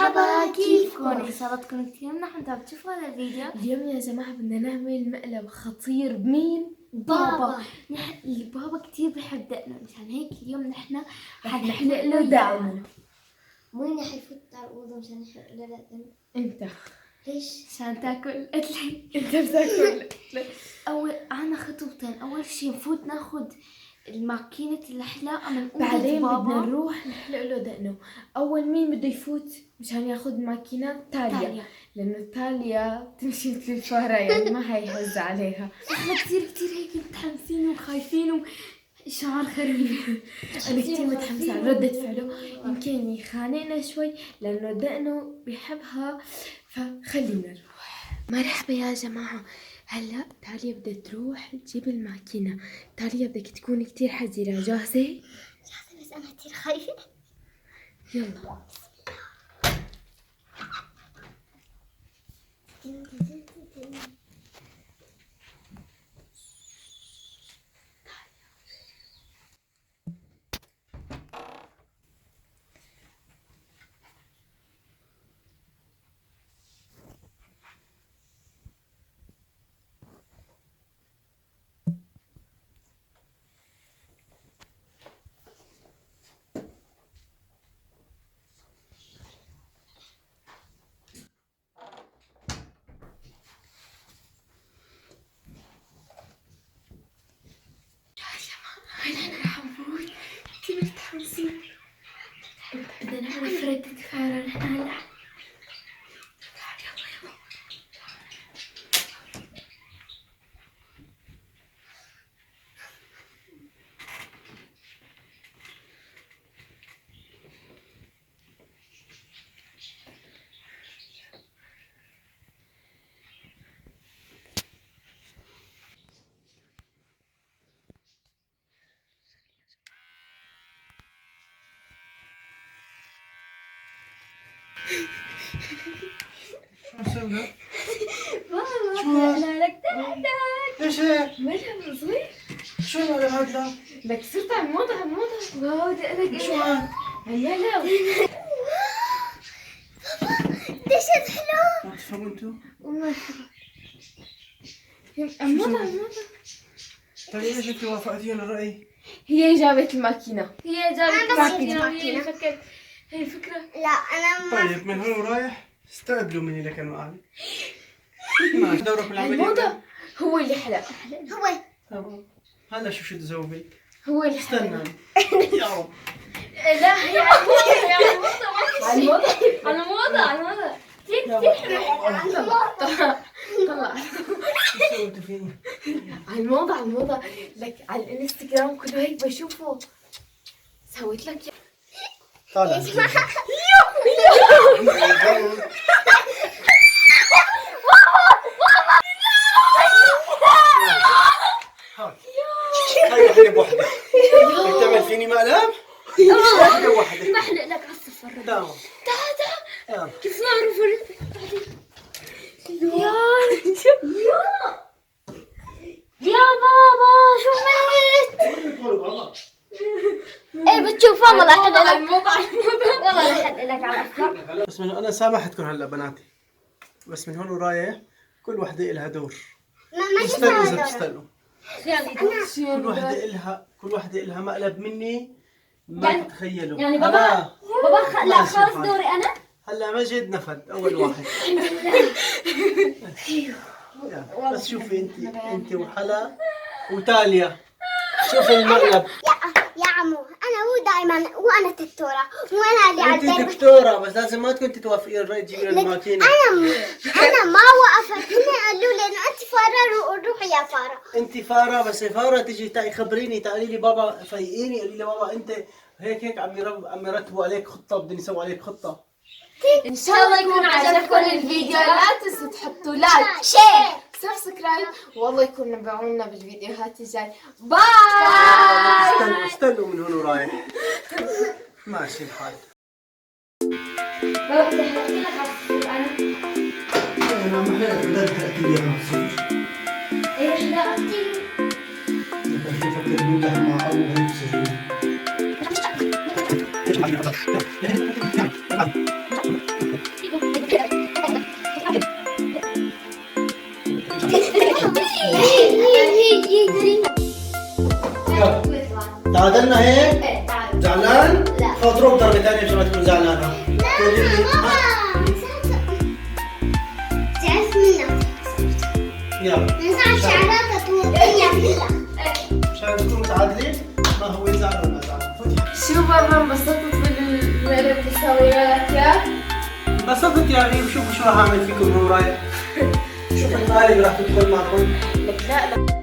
مرحبا، كيفكم؟ إن شاء الله تكونوا كثير منيحين. تعالوا تشوفوا هذا الفيديو. اليوم يا جماعة بدنا نعمل مقلب خطير بمين؟ بابا. البابا كثير بحب دقنه، مشان هيك اليوم نحن حنحلق له دقنه. مين رح يفوت على الأوضة مشان يحلق له دقنه؟ انت. ليش؟ عشان تاكل قتلي. انت بتاكل. عنا خطوتين. أول شي نفوت ناخد الماكينة الحلاقة من أوضة بعدين بابا. بدنا نروح نحلق له دقنه. أول مين بده يفوت مشان ياخد ماكينة؟ تاليا. لأنه تاليا تمشي مثل الفارة، يعني ما هيهز عليها. احنا كثير هيك متحمسين وخايفين وشعار غريب. أنا كتير متحمسة على ردة فعله، يمكن يخانقنا شوي لأنه دقنه بيحبها، فخلينا نروح. مرحبا يا جماعة، هلا تاليا بدها تروح تجيب الماكينة. تاليا بدك تكوني كتير حذرة. جاهزة؟ بس أنا كثير خايفة. يلا. كتير متحمسين. بدنا نعرف ردة فعله نحن هلا. شو مسوي؟ بابا لا لك تحتك. ليش هيك؟ مرحبا صغير. شو المقلب هذا؟ لك صرت على الموضة واو دقلك. شو هاد؟ هلا لا. دشت حلو. ما تفهموا انتو؟ ومرحبا. الموضة. طيب ليش انتو وافقتي على رأيي؟ هي جابت الماكينة. هي جابت الماكينة. فكرت هي الفكرة. لا أنا ما طيب من هون ورايح استقبلوا مني لك المقالب. ماشي دورك بالعملية. الموضة هو اللي حلق. هو تمام. هلا شو تسوي؟ هو اللي حلق. استنى. يا رب. لا هي على الموضة على الموضة. كثير حلو. طلع. شو سويتوا فيني؟ على الموضة لك على الانستغرام كله هيك بشوفه. سويت لك طالع. هاي وحدة بوحدة. بدك تعمل فيني مقلب؟ وحدة بوحدة. بحلق لك على الصفر. تمام. تعال كيف نعرف يا بابا شو عملت؟ ايه بتشوف والله رح احلق لك والله رح احلق لك على الصفر. بس من انا سامحتكم هلا بناتي، بس من هون ورايح كل وحده إلها دور. ما استنوا اذا بتستنوا. يعني كل وحده إلها مقلب مني ما يعني- تتخيلوا. يعني بابا لا ماشي خلص الحال. دوري انا. هلا مجد نفد اول واحد. يلا، بس شوفي انت وحلا وتاليا، شوفي المقلب. يا عمو أنا هو دائما وأنا دكتورة وأنا اللي على انت الدرب. دكتورة بس لازم ما تكون توافقين الرأي تجيبين الماكينة. أنا ما وقفت، هن قالوا لي إنه أنت فارة روحي يا فارة. انت فارة، بس فارة تجي خبريني تعالي لي بابا فيقيني قولي لي بابا انت هيك عم يرتبوا عليك خطة، بدهم يسووا عليك خطة. ان شاء الله يكون عجبكم الفيديو. لا تنسوا تحطوا لايك شير سبسكرايب، والله يكون نبعونا بالفيديوهات الجاي. باي. استنوا من هون ورايح. ماشي الحال. بابا بدي احلق لك على الصفر انا. انا ما بدي احكي لي عن الصيف. ايه حلقتي. فكر بالله مع ابو هيك يلا تعادلنا هيك؟ ايه تعال. زعلان؟ لا. فاضرب ضربة ثانية مشان ما تكون زعلانة. قولي لي تعرف منك يلا نزعل شعراتك توقيها مشان تكونوا متعادلين ما هو يزعل ولا زعلان. شو بابا انبسطت باللعبة اللي سويها لك اياه؟ انبسطت يا غيب. شوفوا شو راح اعمل فيكم هو رايح. شوف المقالب راح تدخل معكم. لك لا